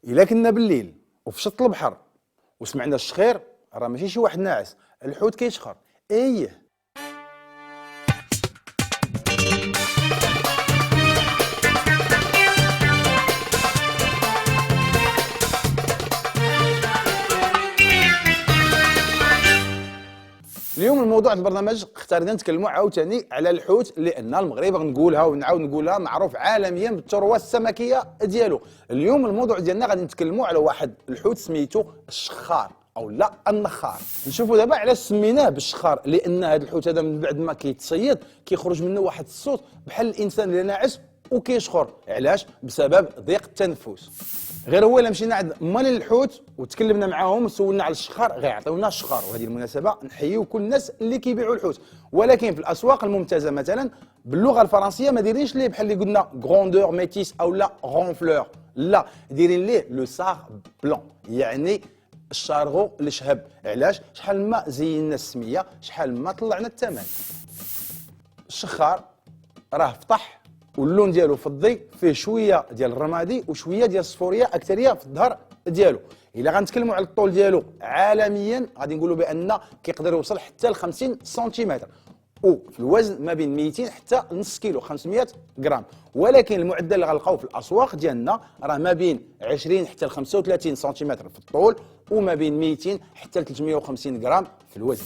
الا كنا بالليل وفي شط البحر وسمعنا الشخير، راه ماشي شي واحد ناعس، الحوت كيشخر. ايه. اليوم الموضوع البرنامج اختارنا نتكلموا عاوتاني على الحوت، لان المغرب غنقولها ونعاود نقولها معروف عالميا بالثروه السمكيه ديالو. اليوم الموضوع ديالنا غادي نتكلموا على واحد الحوت سميتو الشخار او لا النخار. نشوفوا دابا علاش سميناه بالشخار، لان هذا الحوت هذا من بعد ما كيتصيد كيخرج منه واحد الصوت بحال الانسان اللي ناعس وكيشخر. علاش؟ بسبب ضيق التنفس. غير هو الا مشينا عند مال الحوت وتكلمنا معاهم وسولنا على الشخار غيعطيونا الشخار. وهذه المناسبه نحييو كل الناس اللي كيبيعوا الحوت، ولكن في الاسواق الممتازه مثلا باللغه الفرنسيه ما دايرينش ليه بحال اللي قلنا غروندور ميتيس او لا غونفلور، لا دايرين ليه لو سار بلون، يعني الشارغو الشهب. علاش؟ شحال ما زينا السميه شحال ما طلعنا الثمن. الشخار راه فطح واللون ديالو فضي، فيه شويه ديال الرمادي وشويه ديال الصفوريه، اكثريه في الظهر ديالو. الا غنتكلموا على الطول ديالو عالميا غادي نقولوا بان كيقدر يوصل حتى ل 50 سنتيمتر، وفي الوزن ما بين 200 حتى نص كيلو 500 غرام. ولكن المعدل اللي غنلقاو في الاسواق ديالنا راه ما بين 20 حتى ل 35 سنتيمتر في الطول، وما بين 200 حتى ل 350 غرام في الوزن.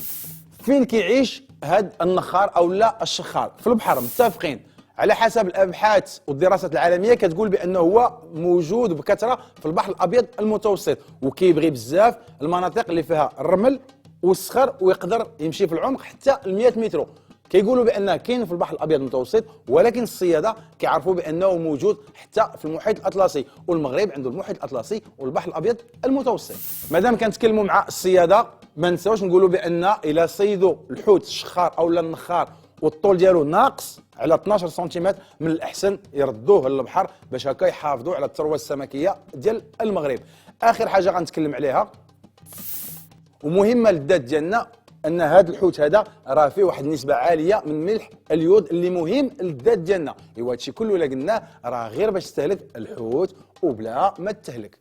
فين كيعيش هاد النخار او لا الشخار؟ في البحر، متفقين. على حسب الابحاث والدراسات العالميه كتقول بانه هو موجود بكثره في البحر الابيض المتوسط، وكيبغي بزاف المناطق اللي فيها الرمل والصخر، ويقدر يمشي في العمق حتى 100 متر. كيقولوا بانه كاين في البحر الابيض المتوسط، ولكن الصياده كيعرفوا بانه موجود حتى في المحيط الاطلسي، والمغرب عنده المحيط الاطلسي والبحر الابيض المتوسط. مادام كنتكلموا مع الصياده ما نساوش نقولوا بان الى صيدوا الحوت الشخار او النخار والطول ديالو ناقص على 12 سنتيمتر، من الاحسن يردوه للبحر باش هكا يحافظوا على الثروه السمكيه ديال المغرب. اخر حاجه غنتكلم عليها ومهمه للذات ديالنا، ان هذا الحوت هذا راه فيه واحد النسبه عاليه من ملح اليود اللي مهم للذات ديالنا. ايوا هادشي كله اللي قلناه راه غير باش تستهلك الحوت وبلا ما تهلك.